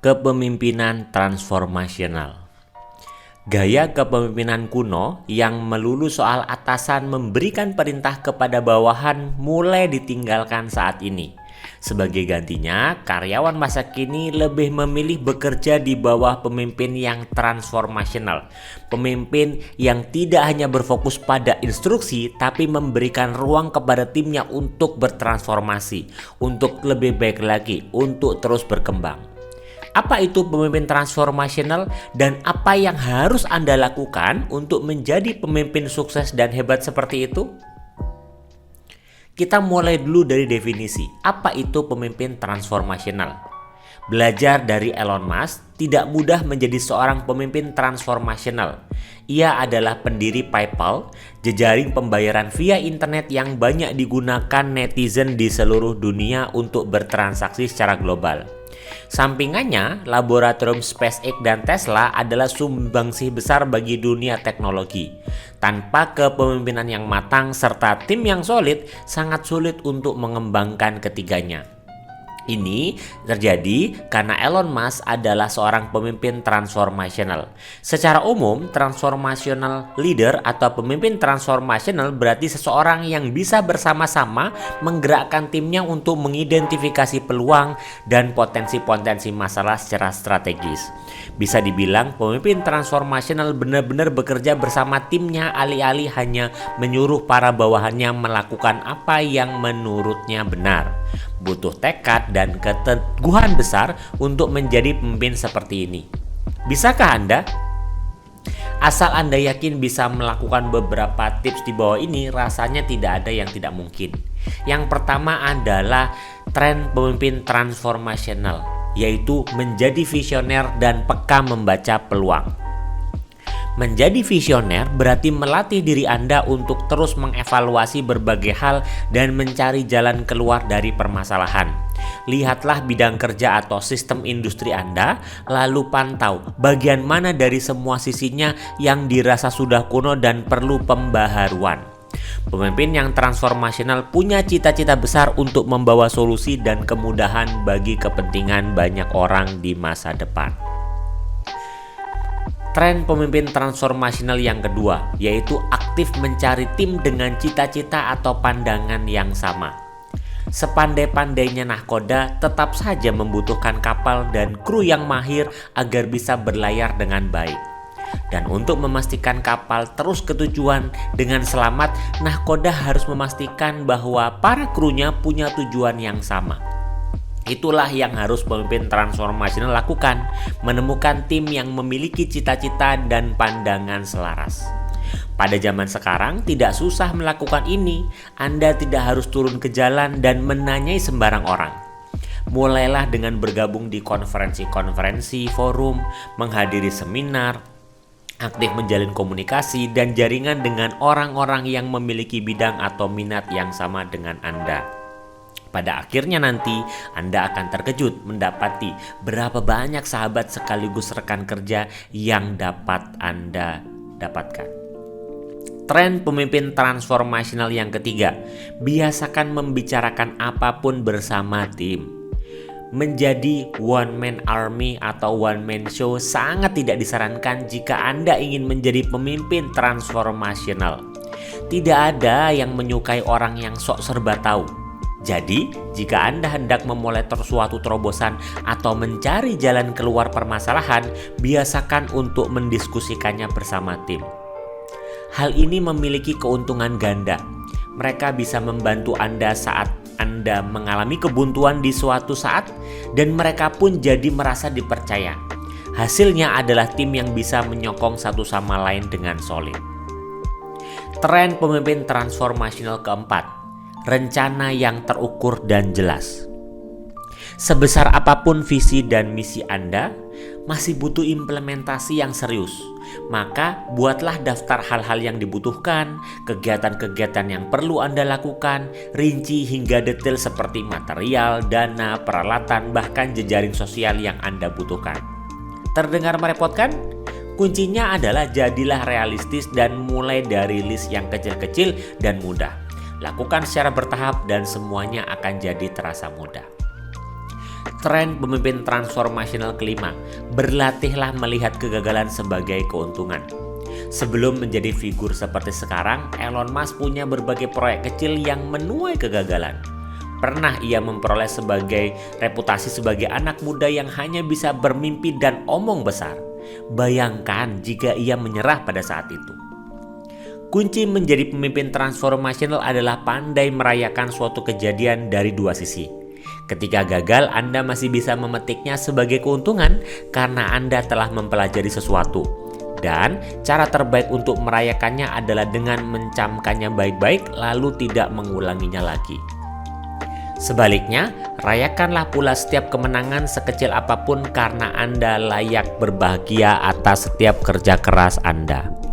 Kepemimpinan transformasional. Gaya kepemimpinan kuno yang melulu soal atasan memberikan perintah kepada bawahan mulai ditinggalkan saat ini. Sebagai gantinya, karyawan masa kini lebih memilih bekerja di bawah pemimpin yang transformasional. Pemimpin yang tidak hanya berfokus pada instruksi, tapi memberikan ruang kepada timnya untuk bertransformasi, untuk lebih baik lagi, untuk terus berkembang. Apa itu pemimpin transformasional dan apa yang harus Anda lakukan untuk menjadi pemimpin sukses dan hebat seperti itu? Kita mulai dulu dari definisi. Apa itu pemimpin transformasional? Belajar dari Elon Musk, tidak mudah menjadi seorang pemimpin transformasional. Ia adalah pendiri PayPal, jejaring pembayaran via internet yang banyak digunakan netizen di seluruh dunia untuk bertransaksi secara global. Sampingannya, laboratorium SpaceX dan Tesla adalah sumbangsih besar bagi dunia teknologi. Tanpa kepemimpinan yang matang serta tim yang solid, sangat sulit untuk mengembangkan ketiganya. Ini terjadi karena Elon Musk adalah seorang pemimpin transformasional. Secara umum, transformational leader atau pemimpin transformasional berarti seseorang yang bisa bersama-sama menggerakkan timnya untuk mengidentifikasi peluang dan potensi-potensi masalah secara strategis. Bisa dibilang pemimpin transformasional benar-benar bekerja bersama timnya alih-alih hanya menyuruh para bawahannya melakukan apa yang menurutnya benar. Butuh tekad dan keteguhan besar untuk menjadi pemimpin seperti ini. Bisakah Anda? Asal Anda yakin bisa melakukan beberapa tips di bawah ini, rasanya tidak ada yang tidak mungkin. Yang pertama adalah tren pemimpin transformasional, yaitu menjadi visioner dan peka membaca peluang. Menjadi visioner berarti melatih diri Anda untuk terus mengevaluasi berbagai hal dan mencari jalan keluar dari permasalahan. Lihatlah bidang kerja atau sistem industri Anda, lalu pantau bagian mana dari semua sisinya yang dirasa sudah kuno dan perlu pembaharuan. Pemimpin yang transformasional punya cita-cita besar untuk membawa solusi dan kemudahan bagi kepentingan banyak orang di masa depan. Tren pemimpin transformasional yang kedua, yaitu aktif mencari tim dengan cita-cita atau pandangan yang sama. Sepandai-pandainya nahkoda, tetap saja membutuhkan kapal dan kru yang mahir agar bisa berlayar dengan baik. Dan untuk memastikan kapal terus ke tujuan dengan selamat, nahkoda harus memastikan bahwa para krunya punya tujuan yang sama. Itulah yang harus pemimpin transformasional lakukan, menemukan tim yang memiliki cita-cita dan pandangan selaras. Pada zaman sekarang tidak susah melakukan ini. Anda tidak harus turun ke jalan dan menanyai sembarang orang. Mulailah dengan bergabung di konferensi-konferensi, forum, menghadiri seminar, aktif menjalin komunikasi dan jaringan dengan orang-orang yang memiliki bidang atau minat yang sama dengan Anda. Pada akhirnya nanti Anda akan terkejut mendapati berapa banyak sahabat sekaligus rekan kerja yang dapat Anda dapatkan. Tren pemimpin transformasional yang ketiga, biasakan membicarakan apapun bersama tim. Menjadi one man army atau one man show sangat tidak disarankan jika Anda ingin menjadi pemimpin transformasional. Tidak ada yang menyukai orang yang sok serba tahu. Jadi, jika Anda hendak memulai suatu terobosan atau mencari jalan keluar permasalahan, biasakan untuk mendiskusikannya bersama tim. Hal ini memiliki keuntungan ganda. Mereka bisa membantu Anda saat Anda mengalami kebuntuan di suatu saat, dan mereka pun jadi merasa dipercaya. Hasilnya adalah tim yang bisa menyokong satu sama lain dengan solid. Tren pemimpin transformasional keempat, rencana yang terukur dan jelas. Sebesar apapun visi dan misi Anda, masih butuh implementasi yang serius. Maka buatlah daftar hal-hal yang dibutuhkan, kegiatan-kegiatan yang perlu Anda lakukan, rinci hingga detail seperti material, dana, peralatan, bahkan jejaring sosial yang Anda butuhkan. Terdengar merepotkan? Kuncinya adalah jadilah realistis dan mulai dari list yang kecil-kecil dan mudah. Lakukan secara bertahap dan semuanya akan jadi terasa mudah. Tren pemimpin transformasional kelima, berlatihlah melihat kegagalan sebagai keuntungan. Sebelum menjadi figur seperti sekarang, Elon Musk punya berbagai proyek kecil yang menuai kegagalan. Pernah ia memperoleh reputasi sebagai anak muda yang hanya bisa bermimpi dan omong besar. Bayangkan jika ia menyerah pada saat itu. Kunci menjadi pemimpin transformasional adalah pandai merayakan suatu kejadian dari dua sisi. Ketika gagal, Anda masih bisa memetiknya sebagai keuntungan karena Anda telah mempelajari sesuatu. Dan cara terbaik untuk merayakannya adalah dengan mencamkannya baik-baik lalu tidak mengulanginya lagi. Sebaliknya, rayakanlah pula setiap kemenangan sekecil apapun karena Anda layak berbahagia atas setiap kerja keras Anda.